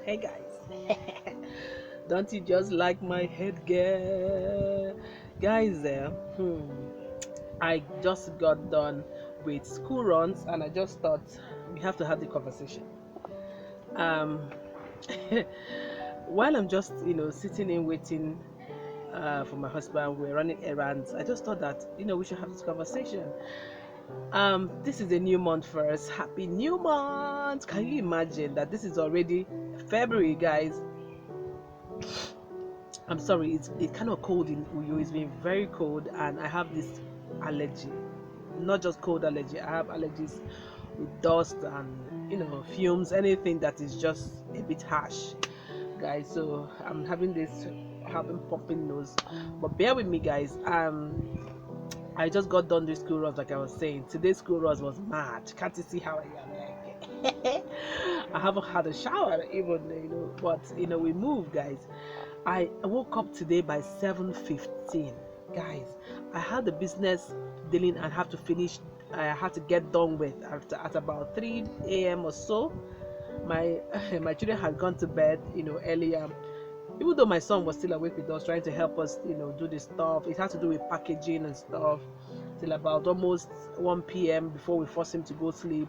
Hey guys, don't you just like my headgear? Guys, I just got done with school runs and I just thought we have to have the conversation. Um, while I'm just, sitting in waiting for my husband, we're running errands. I just thought that, we should have this conversation. This is a new month for us. Happy new month! Can you imagine that this is already February, guys? I'm sorry, it's kind of cold in Uyo. It's been very cold, and I have this allergy. Not just cold allergy. I have allergies with dust and fumes. Anything that is just a bit harsh, guys. So I'm having pumping nose. But bear with me, guys. I just got done this school runs, like I was saying. Today's school runs was mad. Can't you see how I am? Like, I haven't had a shower even, but we move, guys. I woke up today by 7:15, guys. I had the business dealing and have to finish. I had to get done with at about 3 a.m. or so. My my children had gone to bed, earlier. Even though my son was still awake with us, trying to help us, do the stuff. It had to do with packaging and stuff till about almost 1 p.m. before we forced him to go sleep.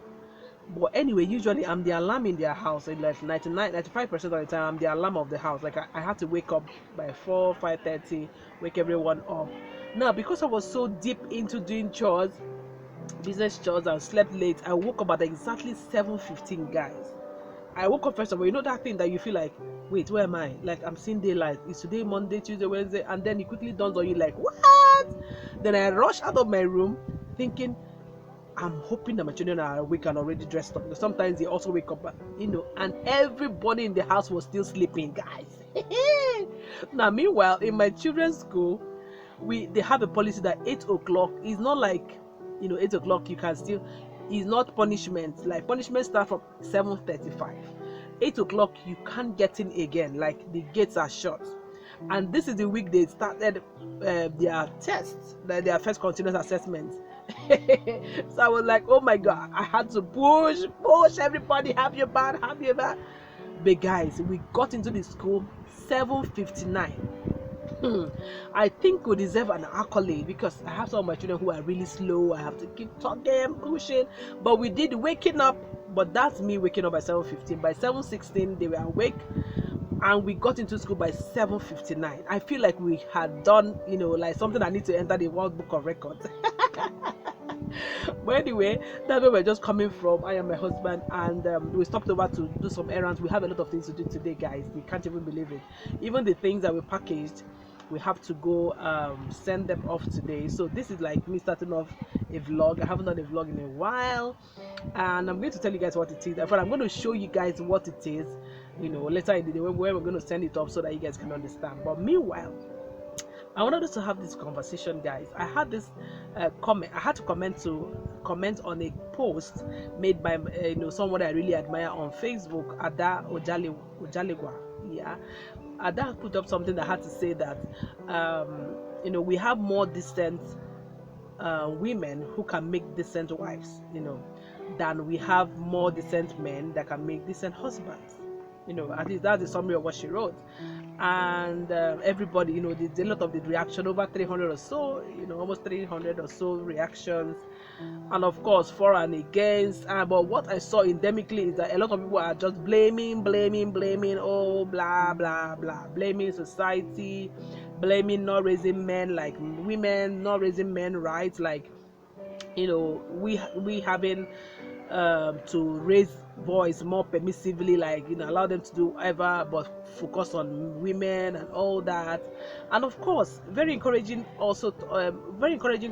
But anyway, usually I'm the alarm in their house. And like 95% of the time, I'm the alarm of the house. Like I had to wake up by 4, 5:30, wake everyone up. Now, because I was so deep into doing chores, business chores, and slept late, I woke up at exactly 7:15, guys. I woke up first of all, that thing that you feel like, wait, where am I? Like I'm seeing daylight. It's today Monday, Tuesday, Wednesday, and then it quickly dawns on you like, what? Then I rush out of my room thinking, I'm hoping that my children are awake and already dressed up, because sometimes they also wake up, and everybody in the house was still sleeping, guys. Now, meanwhile, in my children's school, they have a policy that 8 o'clock is not like, 8 o'clock you can still, is not punishment. Like punishment start from 7:35. 8 o'clock you can't get in again. Like the gates are shut. And this is the week they started their tests, their first continuous assessment. So I was like, oh my god, I had to push everybody, have your bath, have your bath. But guys, we got into the school 7:59. I think we deserve an accolade, because I have some of my children who are really slow. I have to keep talking, pushing, but we did waking up. But that's me waking up by 7:15. By 7:16 they were awake, and we got into school by 7:59. I feel like we had done, like something that needs to enter the World Book of Records. But anyway, that's where we're just coming from. I and my husband, and we stopped over to do some errands. We have a lot of things to do today, guys. We can't even believe it. Even the things that we packaged, we have to go send them off today. So this is like me starting off a vlog. I haven't done a vlog in a while, and I'm going to tell you guys what it is. But I'm going to show you guys what it is, later in the day, where we're going to send it off so that you guys can understand. But meanwhile, I wanted us to have this conversation, guys. I had this comment. I had to comment on a post made by someone I really admire on Facebook, Ada Ojalegwa. Yeah, Ada put up something that had to say that we have more decent women who can make decent wives, than we have more decent men that can make decent husbands. At least that's the summary of what she wrote. And everybody, there's a lot of the reaction, over 300 or so, almost 300 or so reactions, and of course for and against. But what I saw endemically is that a lot of people are just blaming, oh, blah blah blah, blaming society, blaming not raising men like women, not raising men right, like we having to raise boys more permissively, like allow them to do whatever, but focus on women and all that. And of course, very encouraging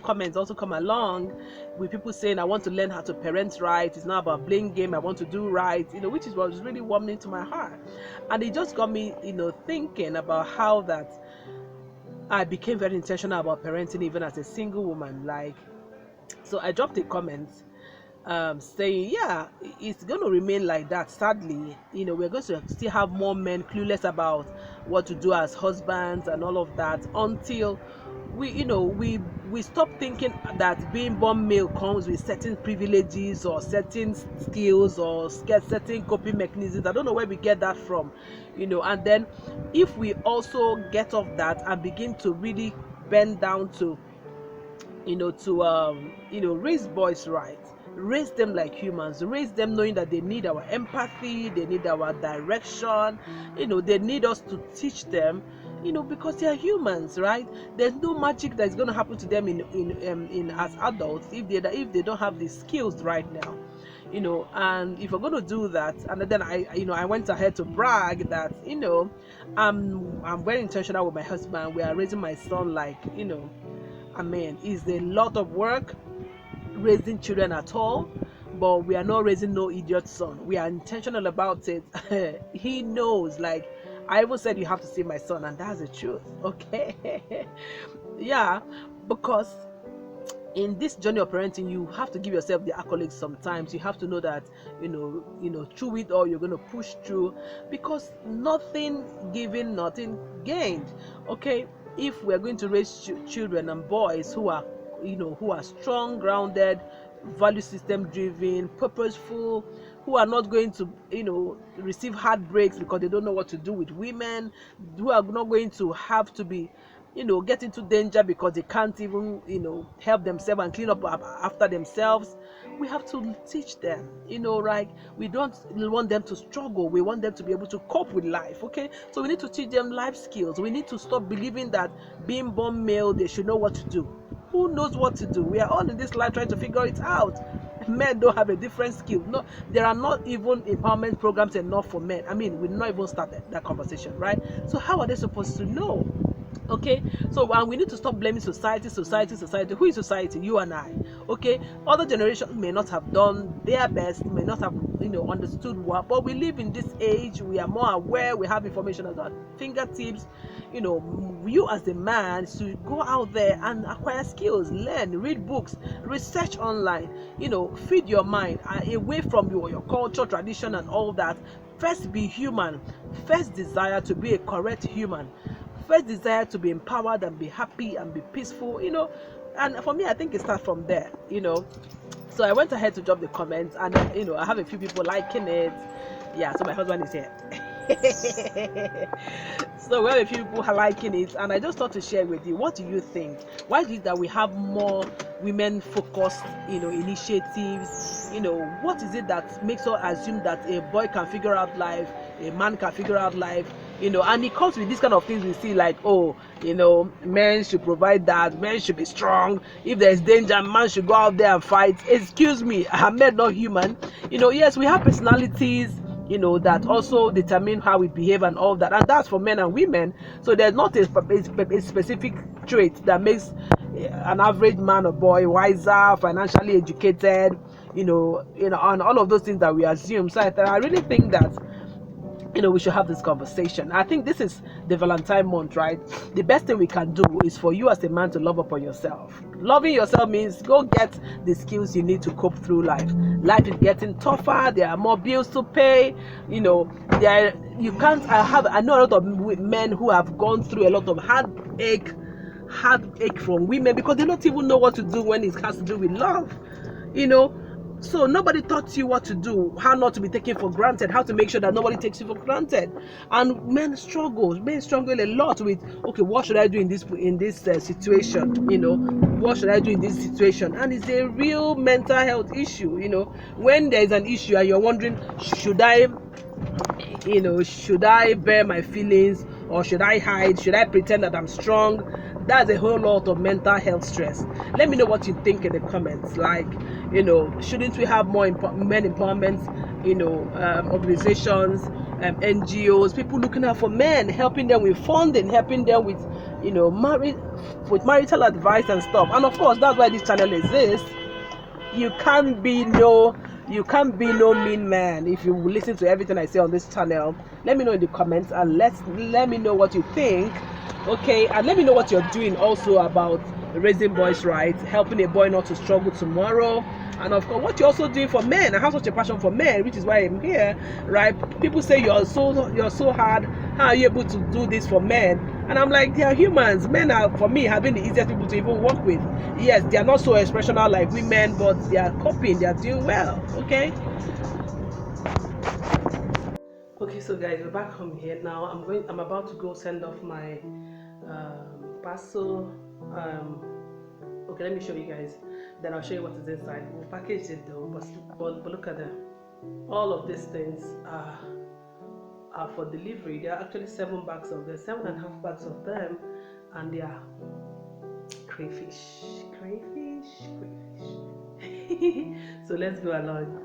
comments also come along, with people saying, I want to learn how to parent right. It's not about blame game. I want to do right, which is what was really warming to my heart. And it just got me thinking about how that I became very intentional about parenting, even as a single woman. Like, so I dropped a comment saying, yeah, it's going to remain like that. Sadly, we're going to still have more men clueless about what to do as husbands and all of that, until we stop thinking that being born male comes with certain privileges or certain skills or certain coping mechanisms. I don't know where we get that from, and then if we also get off that and begin to really bend down to raise boys right, raise them like humans, raise them knowing that they need our empathy, they need our direction, they need us to teach them, because they are humans, right? There's no magic that's going to happen to them in as adults if they don't have the skills right now. And if we're going to do that, and then I went ahead to brag that I'm very intentional with my husband. We are raising my son like it's a lot of work raising children at all, but we are not raising no idiot son. We are intentional about it. He knows, like I even said, you have to see my son, and that's the truth. Okay. Yeah, because in this journey of parenting, you have to give yourself the accolades sometimes. You have to know that through it all, you're going to push through, because nothing given, nothing gained. Okay, if we're going to raise children and boys who are strong, grounded, value system driven, purposeful, who are not going to receive heartbreaks because they don't know what to do with women, who are not going to have to be get into danger because they can't even help themselves and clean up after themselves. We have to teach them, right? We don't want them to struggle. We want them to be able to cope with life. Okay, so we need to teach them life skills. We need to stop believing that being born male, they should know what to do. Who knows what to do? We are all in this life trying to figure it out. Men don't have a different skill. No, there are not even empowerment programs enough for men. I mean, we've not even started that conversation, right? So how are they supposed to know? Okay, so we need to stop blaming society. Who is society? You and I. Okay, other generations may not have done their best, may not have understood what, but we live in this age. We are more aware. We have information at our fingertips. You as a man should go out there and acquire skills, learn, read books, research online. Feed your mind away from your culture, tradition, and all that. First, be human. First, desire to be a correct human. First, desire to be empowered and be happy and be peaceful, and for me, I think it starts from there. So I went ahead to drop the comments, and I have a few people liking it. Yeah, so my husband is here. So we have a few people liking it, and I just thought to share with you. What do you think? Why is it that we have more women focused initiatives? What is it that makes us assume that a boy can figure out life, a man can figure out life? And it comes with these kind of things we see, like, men should provide that, men should be strong. If there's danger, man should go out there and fight. Excuse me, I'm not human. Yes, we have personalities, that also determine how we behave and all that, and that's for men and women. So there's not a specific trait that makes an average man or boy wiser, financially educated, and all of those things that we assume. So I really think that we should have this conversation. I think this is the Valentine month, right? The best thing we can do is for you as a man to love upon yourself. Loving yourself means go get the skills you need to cope through life. Life is getting tougher. There are more bills to pay. I know a lot of men who have gone through a lot of heartache from women because they don't even know what to do when it has to do with love. So nobody taught you what to do, how not to be taken for granted, how to make sure that nobody takes you for granted. And men struggle a lot with, okay, what should I do in this situation? What should I do in this situation? And it's a real mental health issue. When there is an issue and you're wondering, should I bear my feelings, or should I hide? Should I pretend that I'm strong? That's a whole lot of mental health stress. Let me know what you think in the comments. Like, shouldn't we have more men empowerment, organizations, NGOs, people looking out for men, helping them with funding, helping them with, marital advice and stuff. And of course, that's why this channel exists. You can't be no mean man if you listen to everything I say on this channel. Let me know in the comments, and let me know what you think. Okay, and let me know what you're doing also about raising boys right, helping a boy not to struggle tomorrow, and of course what you're also doing for men. I have such a passion for men, which is why I'm here, right? People say you're so hard. How are you able to do this for men? And I'm like, they are humans. Men are, for me, have been the easiest people to even work with. Yes, they are not so expressional like women, but they are coping, they are doing well. Okay. Okay, so guys, we're back home here now. I'm about to go send off my parcel. Okay, let me show you guys. Then I'll show you what is inside. We'll package it though, but look at them. All of these things are for delivery. There are actually 7 bags of them, 7.5 bags of them, and they are crayfish. So let's go along.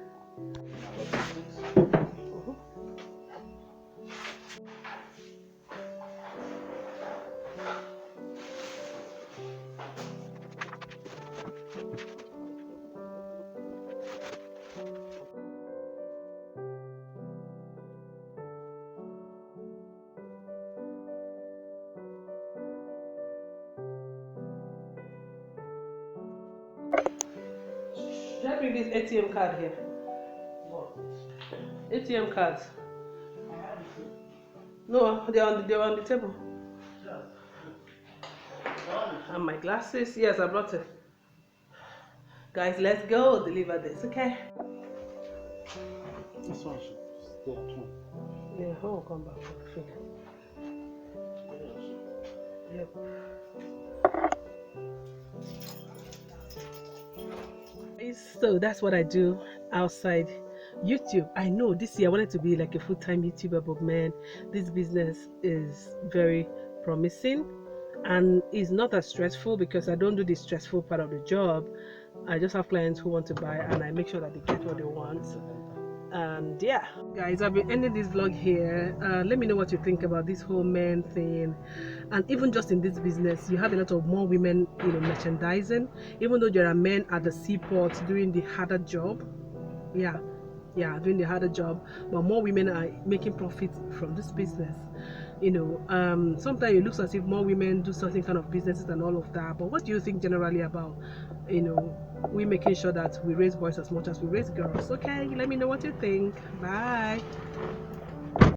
Should I bring this ATM card here? What? ATM cards. No, they're on the table. And my glasses. Yes, I brought it. Guys, let's go deliver this, okay? This one should stay at home. Yeah, I will come back for the food. Yep. So that's what I do outside YouTube. I know this year I wanted to be like a full-time YouTuber, but man, this business is very promising and it's not as stressful because I don't do the stressful part of the job. I just have clients who want to buy and I make sure that they get what they want. And yeah, guys, I'll be ending this vlog here. Let me know what you think about this whole men thing. And even just in this business, you have a lot of more women, merchandising, even though there are men at the seaport doing the harder job. Yeah, doing the harder job, but more women are making profit from this business. Sometimes it looks as if more women do certain kind of businesses and all of that. But what do you think generally about we making sure that we raise boys as much as we raise girls? Okay, let me know what you think. Bye.